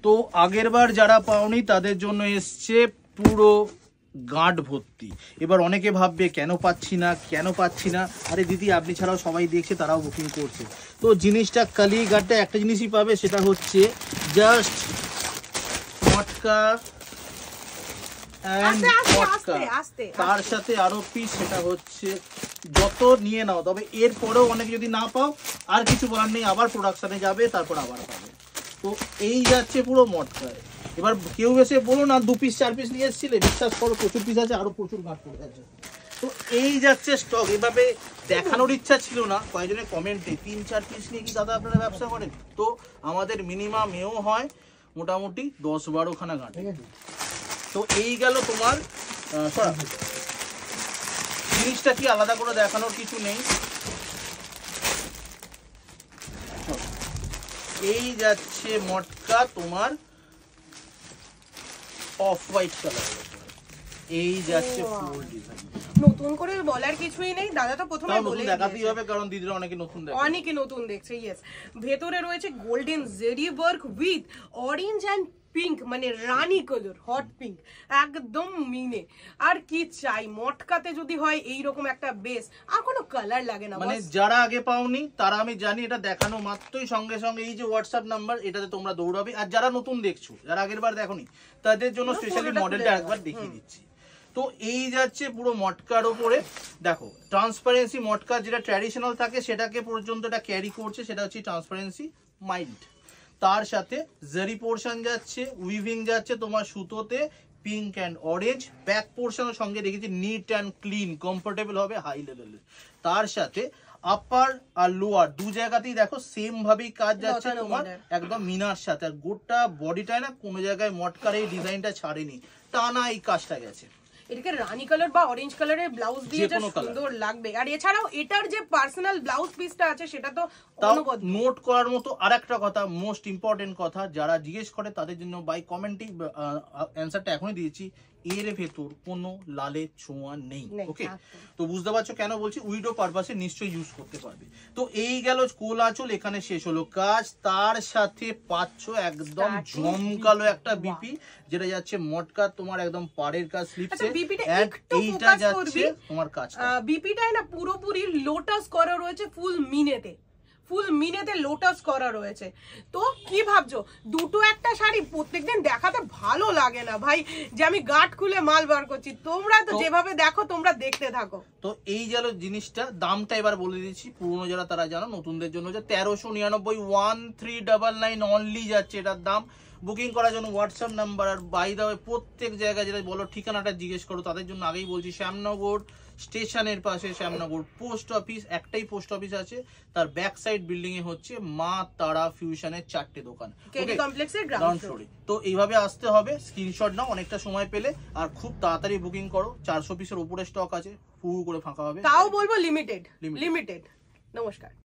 তো আগের বার যারা পাওনি তাদের জন্য এসছে পুরো গাঁট ভর্তি। এবার অনেকে ভাববে কেন পাচ্ছি না। আরে দিদি আপনি ছাড়াও সবাই দেখছে, তারাও বুকিং করছে। তো জিনিসটা কালীঘাটে একটা জিনিসই পাবে, সেটা হচ্ছে জাস্ট মটকা তার সাথে আরো পিস, সেটা হচ্ছে যত নিয়ে নাও। তবে এরপরেও অনেক যদি না পাও আর কিছু বলার নেই, আবার প্রোডাকশনে যাবে, তারপর আবার পাবে। তো এই যাচ্ছে পুরো মটকায়। এবার কেউ এসে বলো না 2 পিস 4 পিস নিয়ে এসেছিলে, বিশ্বাস করো প্রচুর পিস আছে, আরো প্রচুর গাঁট পড়ে আছে। তো এই যাচ্ছে স্টক। এভাবে দেখানোর ইচ্ছা ছিল না, কয়েকজনের কমেন্টে 3-4 পিস নিয়ে কি দাদা আপনারা ব্যবসা করেন? তো আমাদের মিনিমাম এও হয় মোটামুটি 10-12 খানা গাঁট। তো এই গেল তোমার জিনিসটা কি আলাদা করে দেখানোর কিছু নেই। এই যাচ্ছে মটকা তোমার অফ হোয়াইট কালার, এই যাচ্ছে ফুল ডিজাইন। নতুন করে বলার কিছুই নেই, দাদা তো প্রথমে বলে দেখাতেই হবে কারণ দিদিরা অনেকে নতুন দেখছে। ইয়েস, ভেতরে রয়েছে golden zari work with orange and pink, মানে রানী কালার, হট পিঙ্ক, একদম মিনে। আর কি চাই, মটকাতে যদি হয় এইরকম একটা বেস, আর কোনো কালার লাগে না। মানে যারা আগে পাওনি তারা আমি জানি এটা দেখানো মাত্রই সঙ্গে সঙ্গে এই যে হোয়াটসঅ্যাপ নাম্বার, এটাতে তোমরা দৌড়াবে। আর যারা নতুন দেখছো, যারা আগের বার দেখোনি, তাদের জন্য স্পেশালি মডেলটা একবার দেখিয়ে দিচ্ছি। তো এই যাচ্ছে পুরো মটকার ওপরে দেখো ট্রান্সপারেন্সি। মটকা যেটা ট্র্যাডিশনাল থাকে সেটাকে পর্যন্ত এটা ক্যারি করছে, সেটা হচ্ছে ট্রান্সপারেন্সি মাইল্ড। তার সাথে জারি পোর্শন যাচ্ছে, উইভিং যাচ্ছে তোমার সুতোতে পিঙ্ক অ্যান্ড অরেঞ্জ। ব্যাক পোর্শনের সঙ্গে দেখেছি নিট অ্যান্ড ক্লিন, কমফোর্টেবল হবে, হাই লেভেলের। তার সাথে আপার আর লোয়ার দু জায়গাতেই দেখো সেম ভাবেই কাজ যাচ্ছে তোমার একদম মিনার সাথে। আর গোটা বডিটায় না কোনো জায়গায় মটকার এই ডিজাইনটা ছাড়েনি, টানা এই কাজটা গেছে। এটাকে রানী কালার বা অরেঞ্জ কালারের ব্লাউজ দিয়ে যা সুন্দর লাগবে। আর এছাড়াও এটার যে পার্সোনাল ব্লাউজ পিসটা আছে সেটা তো অনবদ্য। নোট করার মতো আরেকটা কথা, মোস্ট ইম্পর্টেন্ট কথা, যারা জিজ্ঞেস করে তাদের জন্য বাই কমেন্টে অ্যানসারটা এখনই দিয়েছি, এর ভেতর কোনো লালের ছোঁয়া নেই। ওকে, তো বুঝতে পারছো কেন বলছি, উইডো পারপাসে নিশ্চয়ই ইউজ করতে পারবে। তো এই গেল কোল আঁচল, এখানে শেষ হলো কাজ। তার সাথে পাচ্ছ একদম জমকালো একটা বিপি, যেটা যাচ্ছে মটকা তোমার একদম পাড়ের কাজ স্লিপসে। এইটা যাচ্ছে তোমার কাজ। বিপিটাই না পুরোপুরি লোটাস করা রয়েছে, ফুল মিনেতে লোটাস করা রয়েছে। তো কি ভাবছো, দুটো একটা শাড়ি প্রত্যেকদিন দেখাতে ভালো লাগে না ভাই, যে আমি গাঁট খুলে মাল বার করছি। তোমরা তো যেভাবে দেখো, তোমরা দেখতে থাকো। তো এই গেল জিনিসটা। দামটা এবার বলে দিচ্ছি, পুরনো যারা তারা জানো, নতুনদের জন্য যে 1399, 1399 অনলি যাচ্ছে এটার দাম। বুকিং করার জন্য হোয়াটসঅ্যাপ নাম্বার, আর বাই দা ওয়ে প্রত্যেক জায়গায় যেটা বলো ঠিকানাটা জিজ্ঞেস করো, তাদের জন্য আগেই বলছি শ্যামনগর স্টেশনের পাশে শ্যামনগর পোস্ট অফিস, একটাই পোস্ট অফিস আছে, তার ব্যাক সাইড বিল্ডিং এ হচ্ছে মা তারা ফিউশনের 4টে দোকান, কেডি কমপ্লেক্সের গ্রাউন্ড ফ্লোরে। তো এইভাবে আসতে হবে, স্ক্রিনশট নাও অনেকটা সময় পেলে, আর খুব তাড়াতাড়ি বুকিং করো। 400 পিসের উপরে স্টক আছে, পুরো করে ফাঁকা হবে। তাও বলবো লিমিটেড। নমস্কার।